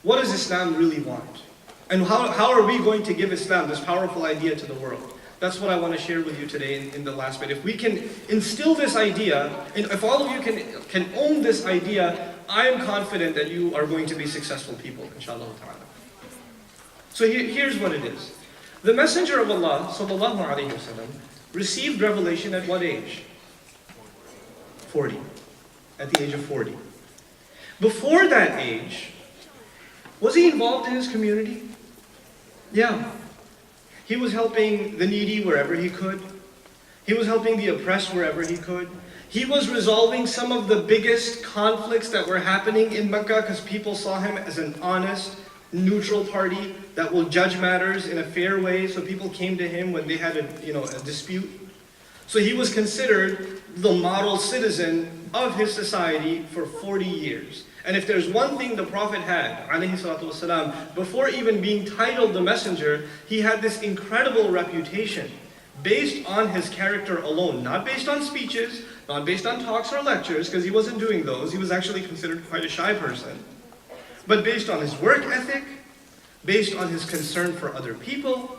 What does Islam really want? And how are we going to give Islam, this powerful idea, to the world? That's what I want to share with you today in the last bit. If we can instill this idea, and if all of you can own this idea, I am confident that you are going to be successful people, inshallah ta'ala. So here's what it is. The Messenger of Allah, sallallahu alayhi wasallam, received revelation at what age? 40. At the age of 40. Before that age, was he involved in his community? Yeah. He was helping the needy wherever he could. He was helping the oppressed wherever he could. He was resolving some of the biggest conflicts that were happening in Mecca because people saw him as an honest, neutral party that will judge matters in a fair way. So people came to him when they had a dispute. So he was considered the model citizen of his society for 40 years. And if there's one thing the Prophet had, alayhi salatu wasalam, before even being titled the messenger, he had this incredible reputation based on his character alone, not based on speeches, not based on talks or lectures, because he wasn't doing those. He was actually considered quite a shy person. But based on his work ethic, based on his concern for other people,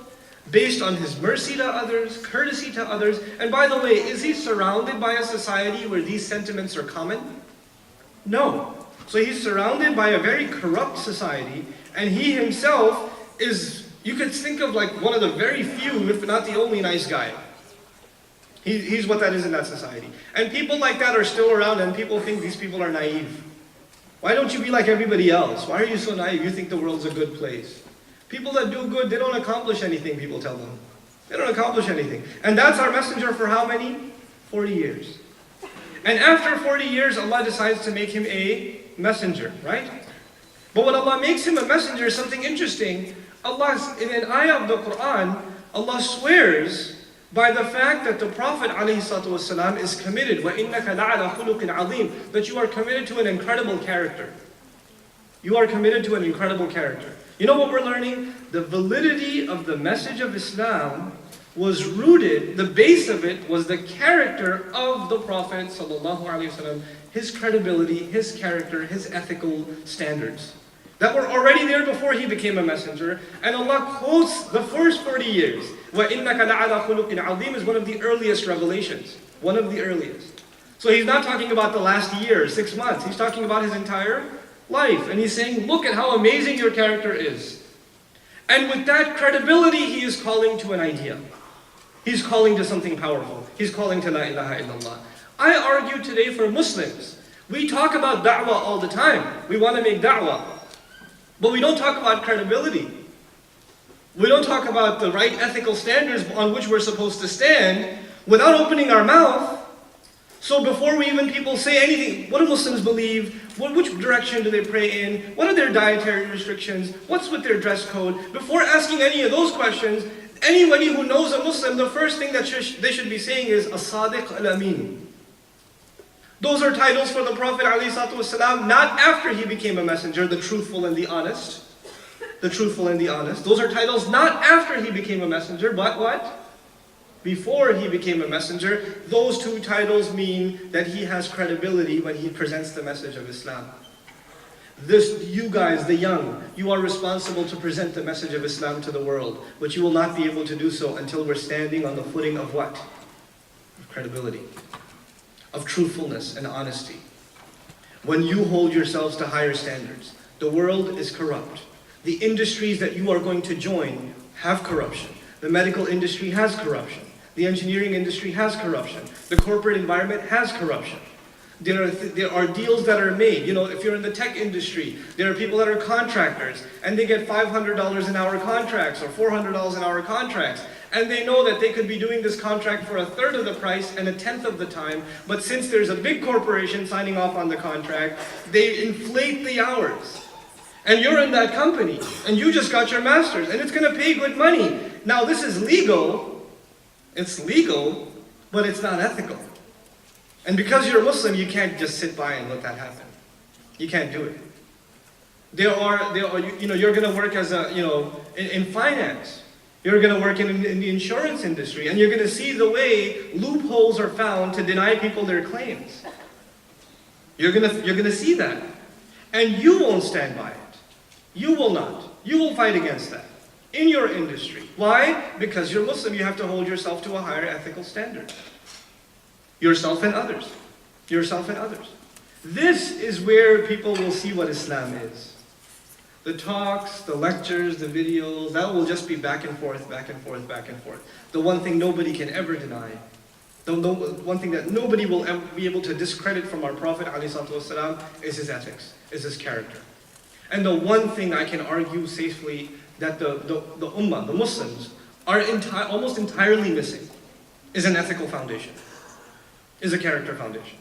based on his mercy to others, courtesy to others. And by the way, is he surrounded by a society where these sentiments are common? No. So he's surrounded by a very corrupt society, and he himself is, you could think of like one of the very few, if not the only nice guy. He's what that is in that society. And people like that are still around, and people think these people are naive. Why don't you be like everybody else? Why are you so naive? You think the world's a good place. People that do good, they don't accomplish anything, people tell them. They don't accomplish anything. And that's our messenger for how many? 40 years. And after 40 years, Allah decides to make him a messenger, right? But when Allah makes him a messenger, something interesting. Allah, in an ayah of the Quran, Allah swears by the fact that the Prophet ﷺ is committed, وَإِنَّكَ لَعَلَى خُلُقٍ عَظِيمٍ, that you are committed to an incredible character. You are committed to an incredible character. You know what we're learning? The validity of the message of Islam was rooted, the base of it was the character of the Prophet ﷺ, his credibility, his character, his ethical standards that were already there before he became a messenger. And Allah quotes the first 40 years. وَإِنَّكَ لَعَلَى خُلُقٍ عَظِيمٍ is one of the earliest revelations. One of the earliest. So he's not talking about the last year, 6 months. He's talking about his entire life. And he's saying, look at how amazing your character is. And with that credibility, he is calling to an idea. He's calling to something powerful. He's calling to La ilaha illallah. I argue today for Muslims. We talk about da'wah all the time. We want to make da'wah. But we don't talk about credibility. We don't talk about the right ethical standards on which we're supposed to stand without opening our mouth. So before we even people say anything, what do Muslims believe? Which direction do they pray in? What are their dietary restrictions? What's with their dress code? Before asking any of those questions, anybody who knows a Muslim, the first thing that they should be saying is As-Sadiq al-Amin. Those are titles for the Prophet ﷺ, not after he became a messenger, the truthful and the honest. The truthful and the honest. Those are titles not after he became a messenger, but what? Before he became a messenger. Those two titles mean that he has credibility when he presents the message of Islam. You guys, the young, you are responsible to present the message of Islam to the world, but you will not be able to do so until we're standing on the footing of what? Of credibility. Of truthfulness and honesty. When you hold yourselves to higher standards, the world is corrupt. The industries that you are going to join have corruption. The medical industry has corruption. The engineering industry has corruption. The corporate environment has corruption. There are deals that are made. You know, if you're in the tech industry, there are people that are contractors, and they get $500 an hour contracts or $400 an hour contracts. And they know that they could be doing this contract for 1/3 of the price and 1/10 of the time, but since there's a big corporation signing off on the contract, they inflate the hours. And you're in that company, and you just got your master's, and it's going to pay good money. Now this is legal, it's legal, but it's not ethical. And because you're a Muslim, you can't just sit by and let that happen. You can't do it. You're going to work as in finance. You're going to work in the insurance industry, and you're going to see the way loopholes are found to deny people their claims. You're going to see that. And you won't stand by it. You will not. You will fight against that in your industry. Why? Because you're Muslim, you have to hold yourself to a higher ethical standard. Yourself and others. Yourself and others. This is where people will see what Islam is. The talks, the lectures, the videos, that will just be back and forth, back and forth, back and forth. The one thing nobody can ever deny, the one thing that nobody will ever be able to discredit from our Prophet ﷺ is his ethics, is his character. And the one thing I can argue safely that the Ummah, the Muslims, are almost entirely missing is an ethical foundation, is a character foundation.